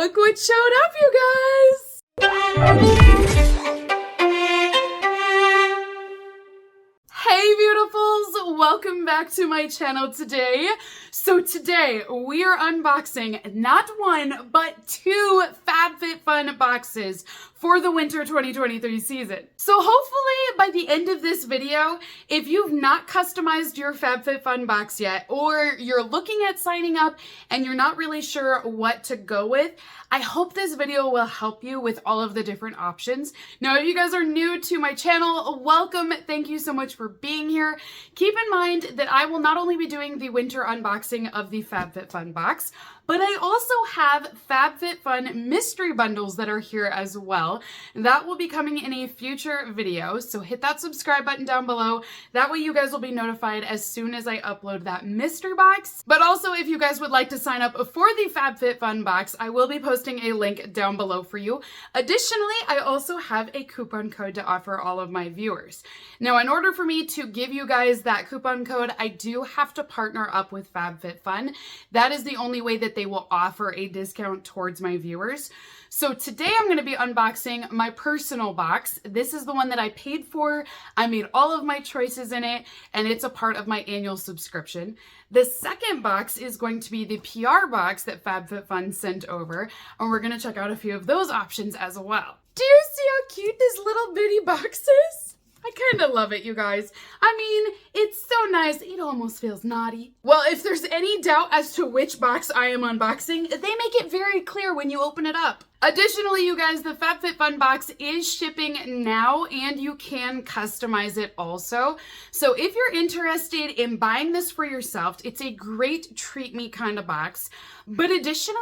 Look what showed up, you guys! Hey beautifuls, welcome back to my channel today. So today we are unboxing not one, but two FabFitFun boxes for the winter 2023 season. So hopefully by the end of this video, if you've not customized your FabFitFun box yet, or you're looking at signing up and you're not really sure what to go with, I hope this video will help you with all of the different options. Now, if you guys are new to my channel, welcome. Thank you so much for being here. Keep in mind that I will not only be doing the winter unboxing of the FabFitFun box, but I also have FabFitFun mystery bundles that are here as well. That will be coming in a future video, so hit that subscribe button down below. That way you guys will be notified as soon as I upload that mystery box. But also, if you guys would like to sign up for the FabFitFun box, I will be posting a link down below for you. Additionally, I also have a coupon code to offer all of my viewers. Now, in order for me to give you guys that coupon code, I do have to partner up with FabFitFun. That is the only way that they will offer a discount towards my viewers. So today I'm going to be unboxing my personal box. This is the one that I paid for. I made all of my choices in it, and it's a part of my annual subscription. The second box is going to be the PR box that FabFitFun sent over, and we're going to check out a few of those options as well. Do you see how cute this little bitty box is? I kind of love it, you guys. I mean, it's so nice, it almost feels naughty. Well, if there's any doubt as to which box I am unboxing, they make it very clear when you open it up. Additionally, you guys, the FabFitFun box is shipping now, and you can customize it also. So if you're interested in buying this for yourself, it's a great treat me kind of box. But additionally,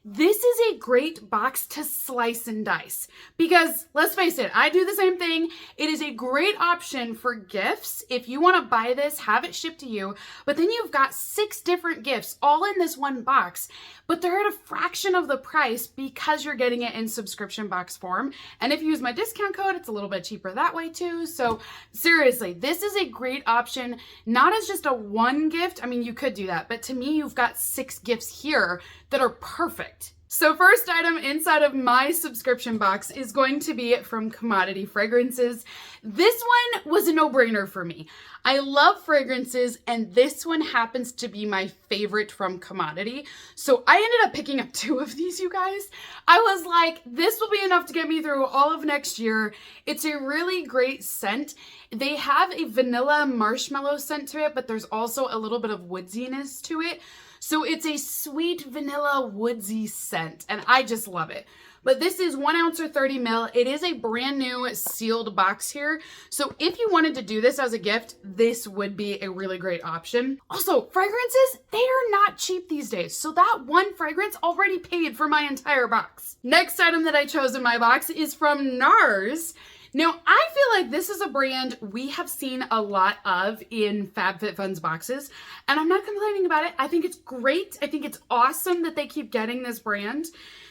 this is a great box to slice and dice. Because let's face it, I do the same thing. It is a great option for gifts. If you want to buy this, have it shipped to you, but then you've got 6 different gifts all in this one box, but they're at a fraction of the price because you're getting it in subscription box form. And if you use my discount code, it's a little bit cheaper that way too. So seriously, this is a great option, not as just a one gift. I mean, you could do that, but to me, you've got 6 gifts here that are perfect. So first item inside of my subscription box is going to be from Commodity Fragrances. This one was a no-brainer for me. I love fragrances, and this one happens to be my favorite from Commodity. So I ended up picking up 2 of these, you guys. I was like, this will be enough to get me through all of next year. It's a really great scent. They have a vanilla marshmallow scent to it, but there's also a little bit of woodsiness to it. So it's a sweet vanilla woodsy scent, and I just love it. But this is 1 ounce or 30 ml. It is a brand new sealed box here. So if you wanted to do this as a gift, this would be a really great option. Also, fragrances, they are not cheap these days. So that one fragrance already paid for my entire box. Next item that I chose in my box is from NARS. Now, I feel like this is a brand we have seen a lot of in FabFitFun's boxes, and I'm not complaining about it. I think it's great. I think it's awesome that they keep getting this brand.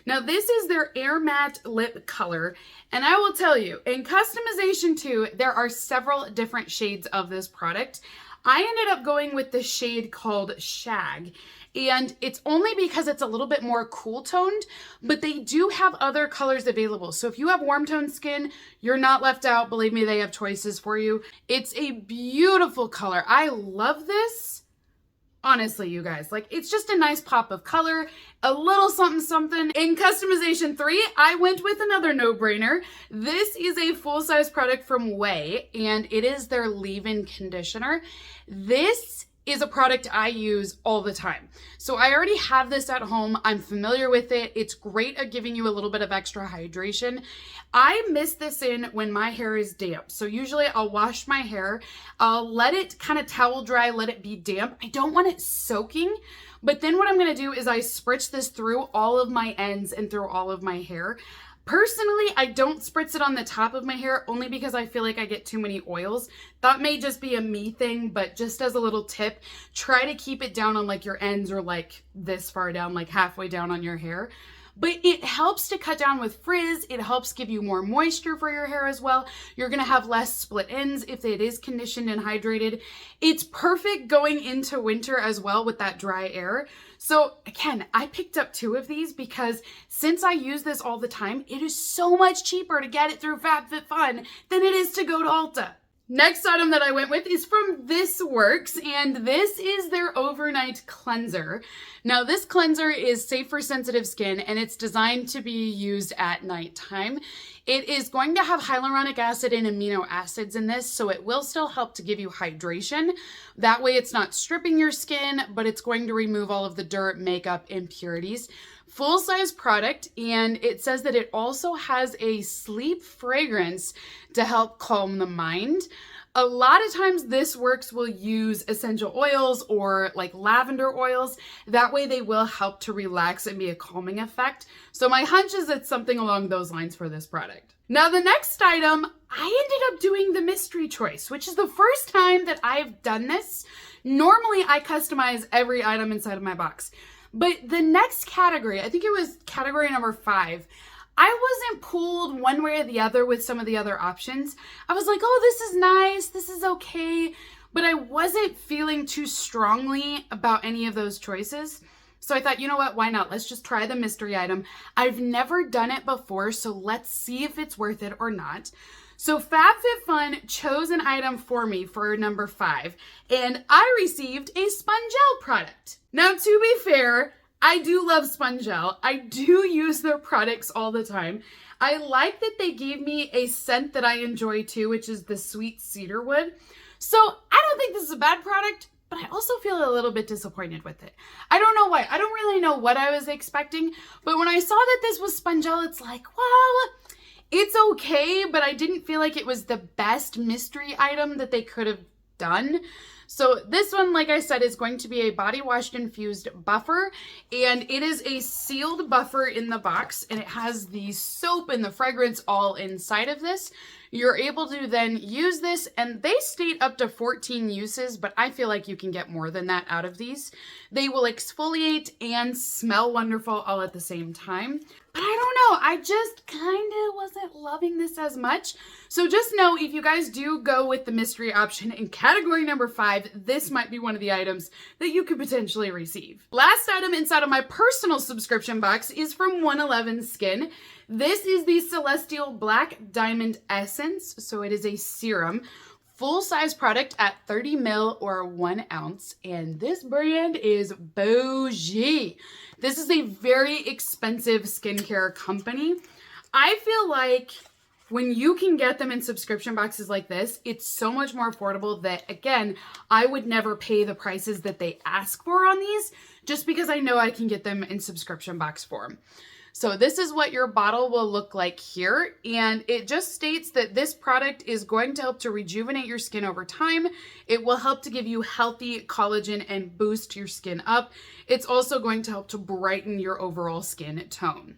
Now, this is their Air Matte Lip Color, and I will tell you, in customization too, there are several different shades of this product. I ended up going with the shade called Shag, and it's only because it's a little bit more cool toned, but they do have other colors available. So if you have warm toned skin, you're not left out. Believe me, they have choices for you. It's a beautiful color. I love this. Honestly, you guys, like, it's just a nice pop of color, a little something something. In customization 3, I went with another no-brainer. This is a full-size product from Way, and it is their leave-in conditioner. This is a product I use all the time. So I already have this at home. I'm familiar with it. It's great at giving you a little bit of extra hydration. I mix this in when my hair is damp. So usually I'll wash my hair, I'll let it kind of towel dry, let it be damp. I don't want it soaking, but then what I'm gonna do is I spritz this through all of my ends and through all of my hair. Personally, I don't spritz it on the top of my hair only because I feel like I get too many oils. That may just be a me thing, but just as a little tip, try to keep it down on like your ends or like this far down, like halfway down on your hair. But it helps to cut down with frizz. It helps give you more moisture for your hair as well. You're gonna have less split ends if it is conditioned and hydrated. It's perfect going into winter as well with that dry air. So again, I picked up 2 of these because since I use this all the time, it is so much cheaper to get it through FabFitFun than it is to go to Ulta. Next item that I went with is from This Works, and this is their overnight cleanser. Now this cleanser is safe for sensitive skin and it's designed to be used at nighttime. It is going to have hyaluronic acid and amino acids in this, so it will still help to give you hydration. That way it's not stripping your skin, but it's going to remove all of the dirt, makeup, impurities. Full-size product, and it says that it also has a sleep fragrance to help calm the mind. A lot of times This Works will use essential oils or like lavender oils. That way they will help to relax and be a calming effect. So my hunch is it's something along those lines for this product. Now the next item, I ended up doing the mystery choice, which is the first time that I've done this. Normally I customize every item inside of my box. But the next category, I think it was category number 5, I wasn't pulled one way or the other with some of the other options. I was like, oh, this is nice, this is okay, but I wasn't feeling too strongly about any of those choices. So I thought, you know what, why not? Let's just try the mystery item. I've never done it before, so let's see if it's worth it or not. So FabFitFun chose an item for me for number 5, and I received a Spongel product. Now, to be fair, I do love Spongel. I do use their products all the time. I like that they gave me a scent that I enjoy too, which is the sweet cedarwood. So I don't think this is a bad product, but I also feel a little bit disappointed with it. I don't know why. I don't really know what I was expecting, but when I saw that this was Spongel, it's like, well, it's okay, but I didn't feel like it was the best mystery item that they could have done. So this one, like I said, is going to be a body wash infused buffer, and it is a sealed buffer in the box, and it has the soap and the fragrance all inside of this. You're able to then use this, and they state up to 14 uses, but I feel like you can get more than that out of these. They will exfoliate and smell wonderful all at the same time. But I don't know, I just kind of wasn't loving this as much. So just know, if you guys do go with the mystery option in category number 5, this might be one of the items that you could potentially receive. Last item inside of my personal subscription box is from 111 Skin. This is the Celestial Black Diamond Essence, so it is a serum. Full-size product at 30 ml or 1 ounce, and this brand is bougie. This is a very expensive skincare company. I feel like when you can get them in subscription boxes like this, it's so much more affordable that, again, I would never pay the prices that they ask for on these just because I know I can get them in subscription box form. So this is what your bottle will look like here, and it just states that this product is going to help to rejuvenate your skin over time. It will help to give you healthy collagen and boost your skin up. It's also going to help to brighten your overall skin tone.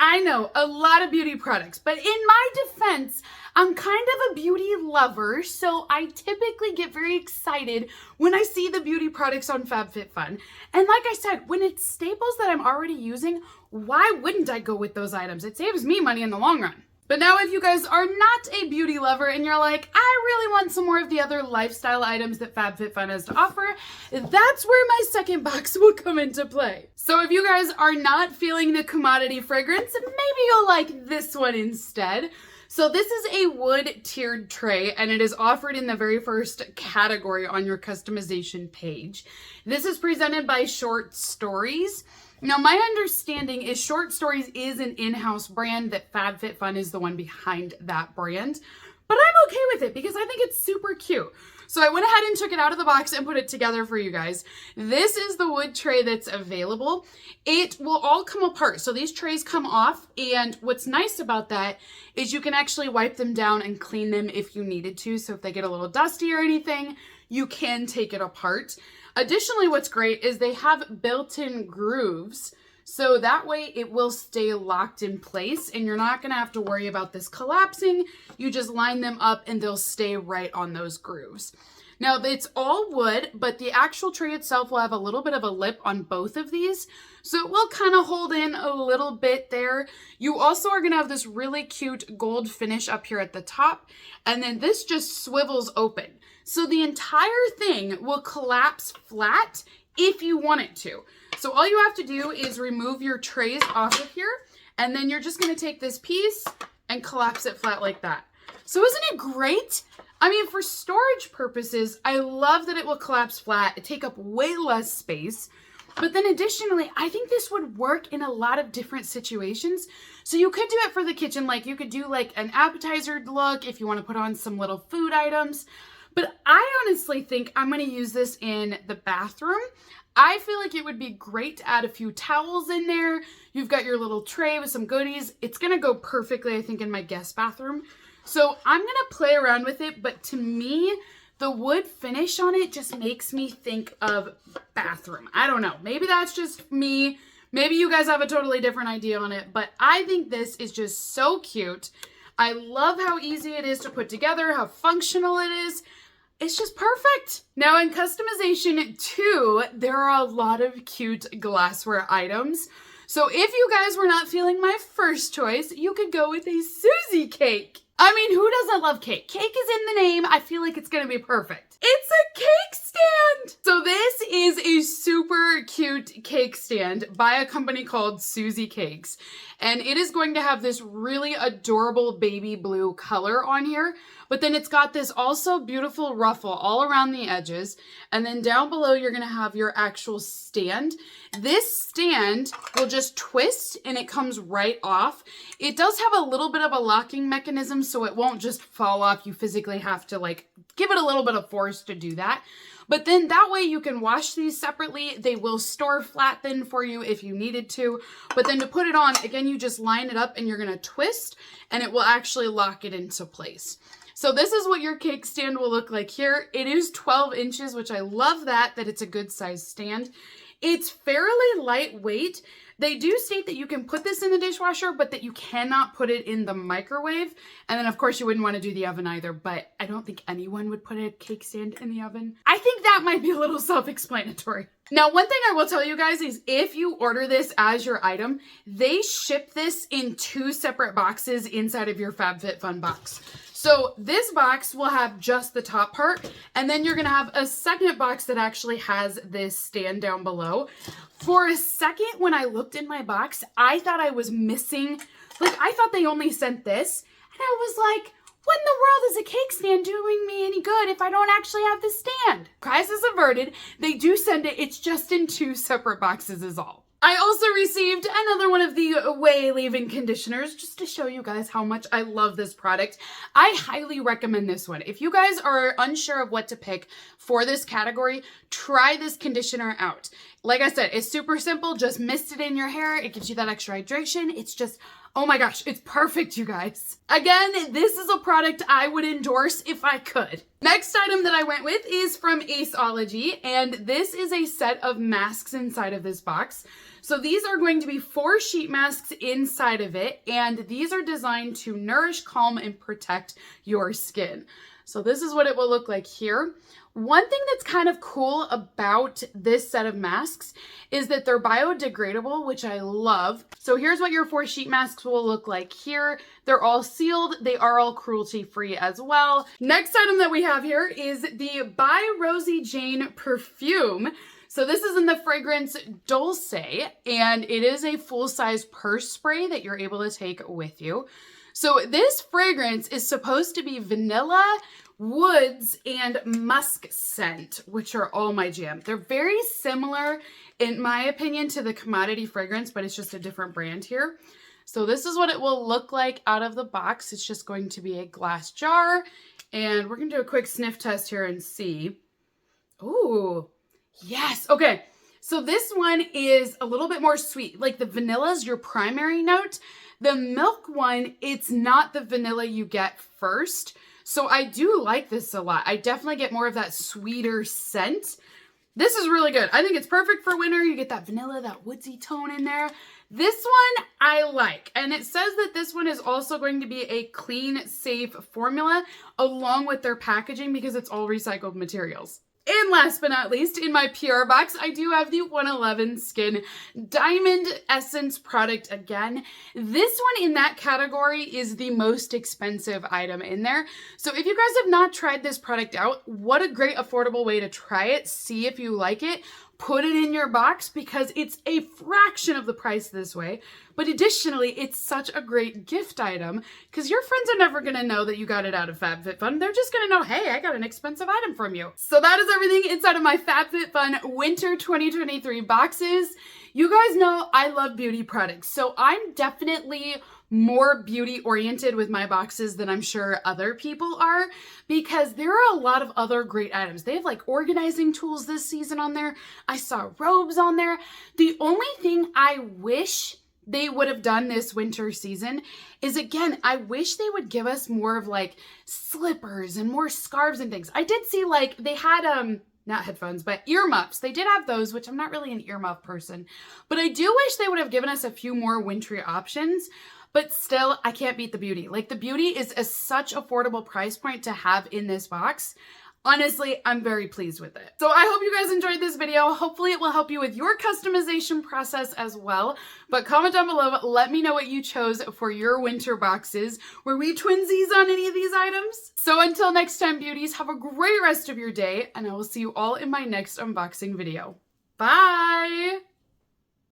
I know, a lot of beauty products, but in my defense, I'm kind of a beauty lover, so I typically get very excited when I see the beauty products on FabFitFun. And like I said, when it's staples that I'm already using, why wouldn't I go with those items? It saves me money in the long run. But now if you guys are not a beauty lover and you're like, I really want some more of the other lifestyle items that FabFitFun has to offer, that's where my second box will come into play. So if you guys are not feeling the commodity fragrance, maybe you'll like this one instead. So this is a wood tiered tray, and it is offered in the very first category on your customization page. This is presented by Short Stories. Now, my understanding is Short Stories is an in-house brand, that FabFitFun is the one behind that brand. But I'm okay with it because I think it's super cute. So I went ahead and took it out of the box and put it together for you guys. This is the wood tray that's available. It will all come apart. So these trays come off, and what's nice about that is you can actually wipe them down and clean them if you needed to. So if they get a little dusty or anything, you can take it apart. Additionally, what's great is they have built-in grooves, so that way it will stay locked in place and you're not gonna have to worry about this collapsing. You just line them up and they'll stay right on those grooves. Now, it's all wood, but the actual tray itself will have a little bit of a lip on both of these, so it will kind of hold in a little bit there. You also are gonna have this really cute gold finish up here at the top, and then this just swivels open. So the entire thing will collapse flat if you want it to. So all you have to do is remove your trays off of here, and then you're just gonna take this piece and collapse it flat like that. So isn't it great? I mean, for storage purposes, I love that it will collapse flat. It take up way less space. But then additionally, I think this would work in a lot of different situations. So you could do it for the kitchen, like you could do like an appetizer look if you want to put on some little food items. But I honestly think I'm going to use this in the bathroom. I feel like it would be great to add a few towels in there. You've got your little tray with some goodies. It's going to go perfectly, I think, in my guest bathroom. So I'm going to play around with it, but to me, the wood finish on it just makes me think of bathroom. I don't know. Maybe that's just me. Maybe you guys have a totally different idea on it, but I think this is just so cute. I love how easy it is to put together, how functional it is. It's just perfect. Now in customization too, there are a lot of cute glassware items. So if you guys were not feeling my first choice, you could go with a Susie cake. I mean, who doesn't love cake? Cake is in the name. I feel like it's gonna be perfect. It's a cake stand! So this is a super cute cake stand by a company called Susie Cakes. And it is going to have this really adorable baby blue color on here. But then it's got this also beautiful ruffle all around the edges. And then down below, you're gonna have your actual stand. This stand will just twist and it comes right off. It does have a little bit of a locking mechanism, so it won't just fall off. You physically have to like give it a little bit of force to do that. But then that way you can wash these separately. They will store flat then for you if you needed to. But then to put it on, again, you just line it up and you're gonna twist and it will actually lock it into place. So this is what your cake stand will look like here. It is 12 inches, which I love that it's a good size stand. It's fairly lightweight. They do state that you can put this in the dishwasher, but that you cannot put it in the microwave. And then of course you wouldn't want to do the oven either, but I don't think anyone would put a cake stand in the oven. I think that might be a little self-explanatory. Now, one thing I will tell you guys is if you order this as your item, they ship this in 2 separate boxes inside of your FabFitFun box. So this box will have just the top part, and then you're gonna have a second box that actually has this stand down below. For a second, when I looked in my box, I thought I was missing, like I thought they only sent this, and I was like, what in the world is a cake stand doing me any good if I don't actually have the stand? Crisis averted. They do send it, it's just in 2 separate boxes is all. I also received another one of the away leave-in conditioners just to show you guys how much I love this product. I highly recommend this one. If you guys are unsure of what to pick for this category, try this conditioner out. Like I said, it's super simple. Just mist it in your hair. It gives you that extra hydration. It's just, oh my gosh, it's perfect, you guys. Again, this is a product I would endorse if I could. Next item that I went with is from Aceology, and this is a set of masks inside of this box. So these are going to be 4 sheet masks inside of it, and these are designed to nourish, calm, and protect your skin. So this is what it will look like here. One thing that's kind of cool about this set of masks is that they're biodegradable, which I love. So here's what your 4 sheet masks will look like here. They're all sealed. They are all cruelty-free as well. Next item that we have here is the By Rosie Jane perfume. So this is in the fragrance Dulce, and it is a full-size purse spray that you're able to take with you. So this fragrance is supposed to be vanilla, woods, and musk scent, which are all my jam. They're very similar, in my opinion, to the commodity fragrance, but it's just a different brand here. So this is what it will look like out of the box. It's just going to be a glass jar, and we're gonna do a quick sniff test here and see. Ooh, yes, okay. So this one is a little bit more sweet. Like the vanilla is your primary note. The milk one, it's not the vanilla you get first. So I do like this a lot. I definitely get more of that sweeter scent. This is really good. I think it's perfect for winter. You get that vanilla, that woodsy tone in there. This one I like. And it says that this one is also going to be a clean, safe formula along with their packaging because it's all recycled materials. And last but not least, in my PR box, I do have the 111 Skin Diamond Essence product again. This one in that category is the most expensive item in there. So if you guys have not tried this product out, what a great affordable way to try it. See if you like it. put it in your box because it's a fraction of the price this way. But additionally, it's such a great gift item because your friends are never going to know that you got it out of FabFitFun. They're just going to know, hey, I got an expensive item from you. So that is everything inside of my FabFitFun Winter 2023 boxes. You guys know I love beauty products, so I'm definitely more beauty oriented with my boxes than I'm sure other people are, because there are a lot of other great items. They have like organizing tools this season on there. I saw robes on there. The only thing I wish they would have done this winter season is, again, I wish they would give us more of like slippers and more scarves and things. I did see like they had not headphones, but earmuffs. They did have those, which I'm not really an earmuff person, but I do wish they would have given us a few more wintry options. But still, I can't beat the beauty. Like, the beauty is such affordable price point to have in this box. Honestly, I'm very pleased with it. So I hope you guys enjoyed this video. Hopefully it will help you with your customization process as well. But comment down below, let me know what you chose for your winter boxes. Were we twinsies on any of these items? So until next time, beauties, have a great rest of your day, and I will see you all in my next unboxing video. Bye!